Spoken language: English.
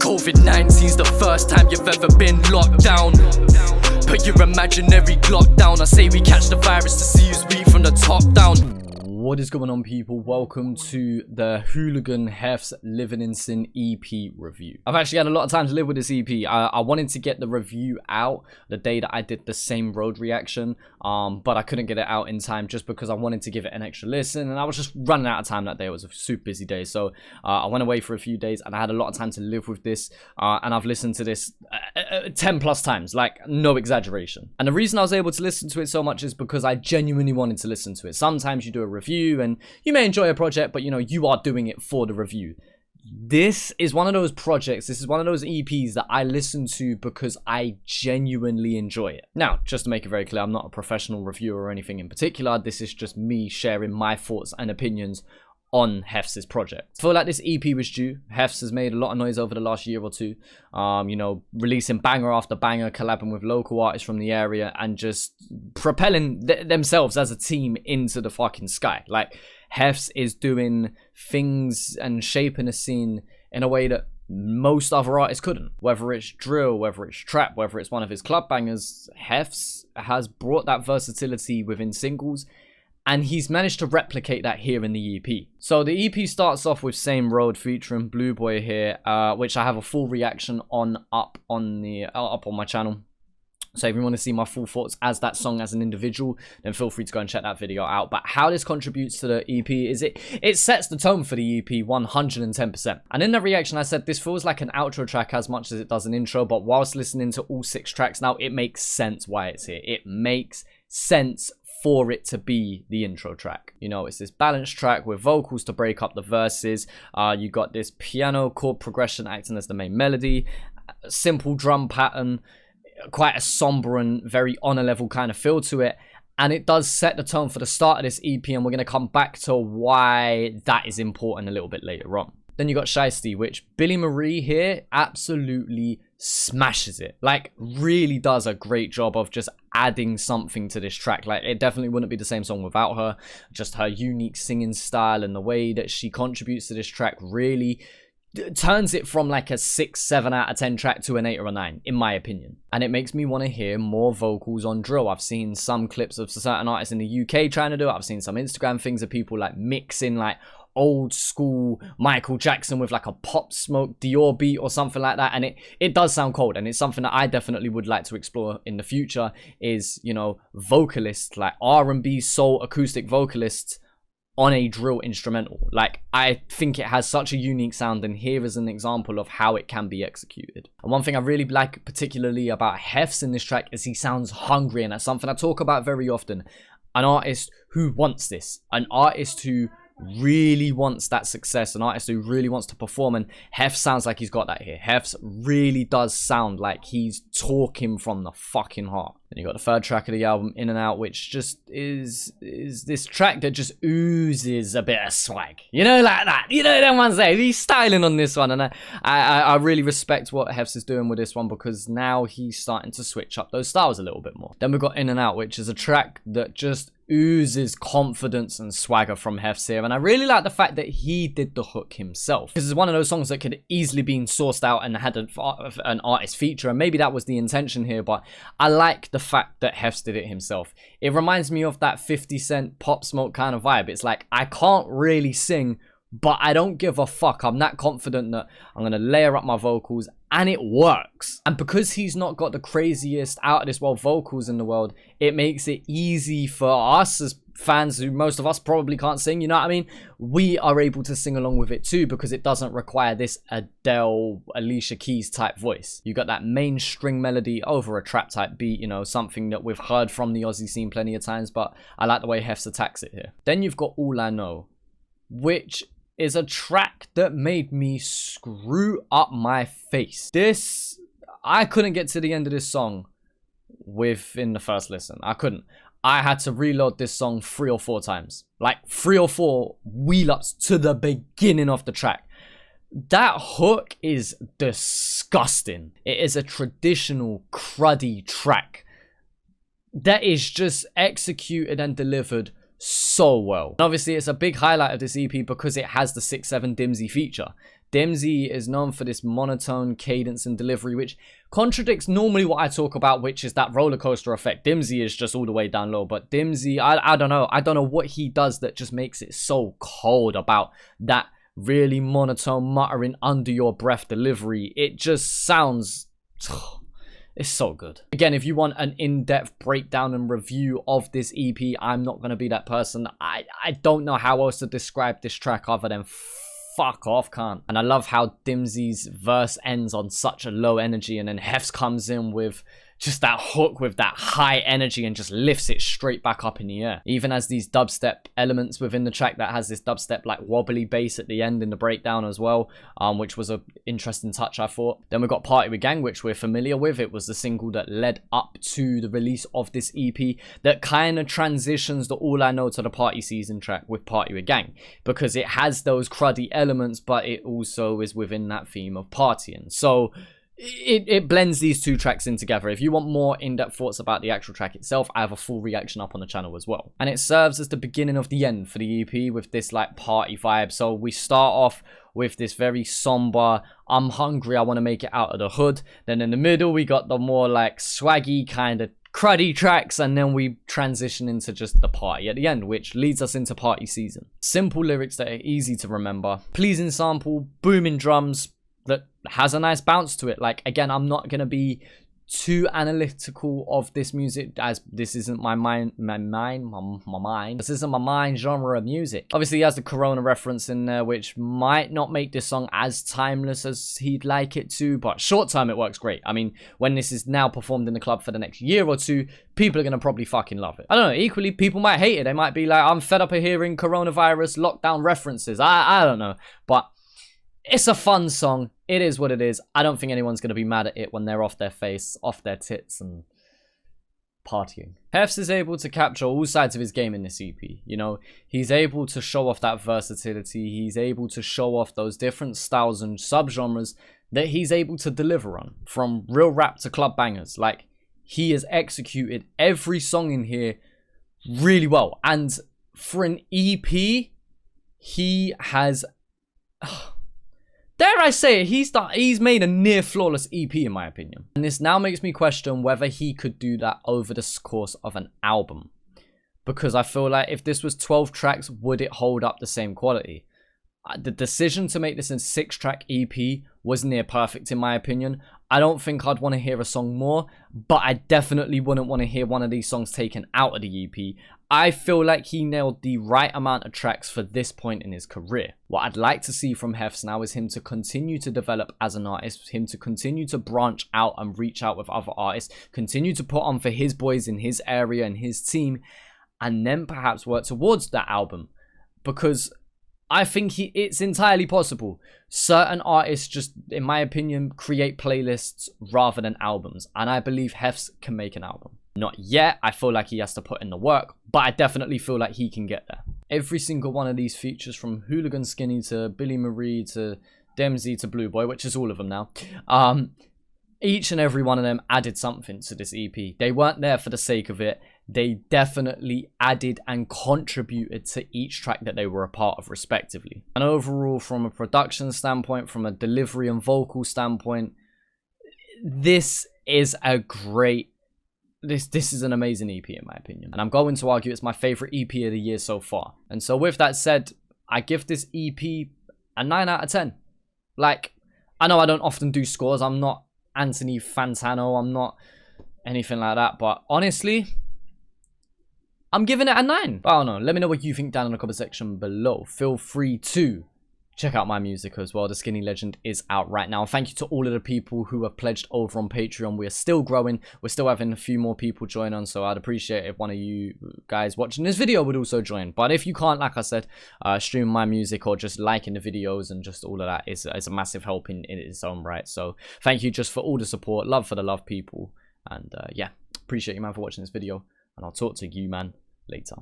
COVID-19's the first time you've ever been locked down. Put your imaginary Glock down. I say we catch the virus to see who's weak from the top down. What is going on, people? Welcome to the Hooligan Hefs Living in Sin EP review. I've actually had a lot of time to live with this EP. I wanted to get the review out the day that I did the same road reaction, but I couldn't get it out in time just because I wanted to give it an extra listen, and I was just running out of time that day. It was a super busy day, so I went away for a few days and I had a lot of time to live with this, and I've listened to this 10 plus times, like no exaggeration. And the reason I was able to listen to it so much is because I genuinely wanted to listen to it. Sometimes you do a review and you may enjoy a project, but you know, you are doing it for the review. This is one of those projects, this is one of those EPs that I listen to because I genuinely enjoy it. Now, just to make it very clear, I'm not a professional reviewer or anything in particular. This is just me sharing my thoughts and opinions on Hefs' project. I feel like this EP was due. Hefs has made a lot of noise over the last year or two, you know, releasing banger after banger, collabing with local artists from the area, and just propelling themselves as a team into the fucking sky. Like, Hefs is doing things and shaping a scene in a way that most other artists couldn't. Whether it's drill, whether it's trap, whether it's one of his club bangers, Hefs has brought that versatility within singles, and he's managed to replicate that here in the EP. So the EP starts off with Same Road featuring Blue Boy here, which I have a full reaction on up on my channel. So if you want to see my full thoughts as that song as an individual, then feel free to go and check that video out. But how this contributes to the EP is it sets the tone for the EP 110%. And in the reaction I said this feels like an outro track as much as it does an intro, but whilst listening to all 6 tracks now, it makes sense why it's here. It makes sense for it to be the intro track. You know, it's this balanced track with vocals to break up the verses. You got this piano chord progression acting as the main melody, simple drum pattern, quite a somber and very on a level kind of feel to it. And it does set the tone for the start of this EP, and we're going to come back to why that is important a little bit later on. Then you got Shiesty, which Billy Marie here absolutely smashes it. Like, really does a great job of just adding something to this track. Like, it definitely wouldn't be the same song without her. Just her unique singing style and the way that she contributes to this track really turns it from like a 6, 7 out of 10 track to an 8 or a 9, in my opinion. And it makes me want to hear more vocals on drill. I've seen some clips of certain artists in the UK trying to do it. I've seen some Instagram things of people like mixing like old school Michael Jackson with like a Pop Smoke Dior beat or something like that, and it does sound cold, and it's something that I definitely would like to explore in the future, is, you know, vocalists, like R&B soul acoustic vocalists on a drill instrumental. Like, I think it has such a unique sound, and here is an example of how it can be executed. And one thing I really like particularly about Hefs in this track is he sounds hungry, and that's something I talk about very often. An artist who wants this, an artist who really wants that success, an artist who really wants to perform, and Hefs sounds like he's got that here. Hefs really does sound like he's talking from the fucking heart. Then you got the third track of the album, In and Out, which just is this track that just oozes a bit of swag, you know, like that, you know, them ones there. He's styling on this one, and I really respect what Hefs is doing with this one, because now he's starting to switch up those styles a little bit more. Then we've got In and Out, which is a track that just oozes confidence and swagger from Hefs here, and I really like the fact that he did the hook himself. This is one of those songs that could easily been sourced out and had an artist feature, and maybe that was the intention here, but I like the fact that Hefs did it himself. It reminds me of that 50 Cent Pop Smoke kind of vibe. It's like, I can't really sing, but I don't give a fuck. I'm that confident that I'm going to layer up my vocals, and it works. And because he's not got the craziest out of this world vocals in the world, it makes it easy for us as fans, who most of us probably can't sing, you know what I mean? We are able to sing along with it too, because it doesn't require this Adele, Alicia Keys type voice. You got that main string melody over a trap type beat, you know, something that we've heard from the Aussie scene plenty of times, but I like the way Hefs attacks it here. Then you've got All I Know, which is a track that made me screw up my face. This, I couldn't get to the end of this song within the first listen. I couldn't. I had to reload this song 3 or 4 times. Like 3 or 4 wheel ups to the beginning of the track. That hook is disgusting. It is a traditional cruddy track that is just executed and delivered so well. And obviously it's a big highlight of this EP because it has the 6-7 Dimsy feature. Dimsy is known for this monotone cadence and delivery, which contradicts normally what I talk about, which is that roller coaster effect. Dimsy is just all the way down low, but Dimsy, I don't know. I don't know what he does that just makes it so cold about that really monotone muttering under your breath delivery. It just sounds... It's so good. Again, if you want an in-depth breakdown and review of this EP, I'm not going to be that person. I don't know how else to describe this track other than fuck off, can't. And I love how Dimsy's verse ends on such a low energy, and then Hefs comes in with just that hook with that high energy and just lifts it straight back up in the air. Even as these dubstep elements within the track that has this dubstep like wobbly bass at the end in the breakdown as well, which was an interesting touch, I thought. Then we got Party with Gang, which we're familiar with. It was the single that led up to the release of this EP that kind of transitions the All I Know to the Party Season track with Party with Gang, because it has those cruddy elements, but it also is within that theme of partying. So it blends these two tracks in together. If you want more in-depth thoughts about the actual track itself, I have a full reaction up on the channel as well. And it serves as the beginning of the end for the EP with this like party vibe. So we start off with this very somber, I'm hungry, I want to make it out of the hood. Then in the middle, we got the more like swaggy kind of cruddy tracks, and then we transition into just the party at the end, which leads us into Party Season. Simple lyrics that are easy to remember, pleasing sample, booming drums, that has a nice bounce to it. Like, again, I'm not going to be too analytical of this music, as this isn't my mind. This isn't my mind genre of music. Obviously, he has the Corona reference in there, which might not make this song as timeless as he'd like it to, but short term, it works great. I mean, when this is now performed in the club for the next year or two, people are going to probably fucking love it. I don't know, equally, people might hate it. They might be like, I'm fed up of hearing coronavirus lockdown references. I don't know, but it's a fun song. It is what it is. I don't think anyone's going to be mad at it when they're off their face, off their tits, and partying. Hefs is able to capture all sides of his game in this EP. You know, he's able to show off that versatility. He's able to show off those different styles and subgenres that he's able to deliver on, from real rap to club bangers. Like, he has executed every song in here really well. And for an EP, he has... dare I say it, he's made a near flawless EP in my opinion. And this now makes me question whether he could do that over the course of an album. Because I feel like if this was 12 tracks, would it hold up the same quality? The decision to make this a 6-track EP was near perfect in my opinion. I don't think I'd want to hear a song more, but I definitely wouldn't want to hear one of these songs taken out of the EP. I feel like he nailed the right amount of tracks for this point in his career. What I'd like to see from Hefs now is him to continue to develop as an artist, him to continue to branch out and reach out with other artists, continue to put on for his boys in his area and his team, and then perhaps work towards that album. Because I think it's entirely possible. Certain artists just, in my opinion, create playlists rather than albums. And I believe Hefs can make an album. Not yet. I feel like he has to put in the work. But I definitely feel like he can get there. Every single one of these features, from Hooligan Skinny to Billy Marie to Demsy to Blue Boy, which is all of them now. Each and every one of them added something to this EP. They weren't there for the sake of it. They definitely added and contributed to each track that they were a part of respectively. And overall, from a production standpoint, from a delivery and vocal standpoint, this is a great... This is an amazing EP in my opinion. And I'm going to argue it's my favorite EP of the year so far. And so with that said, I give this EP a 9 out of 10. Like, I know I don't often do scores. I'm not Anthony Fantano. I'm not anything like that. But honestly, I'm giving it a 9. I don't know. Let me know what you think down in the comment section below. Feel free to check out my music as well. The Skinny Legend is out right now. Thank you to all of the people who have pledged over on Patreon. We are still growing. We're still having a few more people join on, so I'd appreciate if one of you guys watching this video would also join. But if you can't, like I said, stream my music or just liking the videos and just all of that is a massive help in its own right. So thank you just for all the support. Love for the love people. And yeah, appreciate you, man, for watching this video. And I'll talk to you, man, later.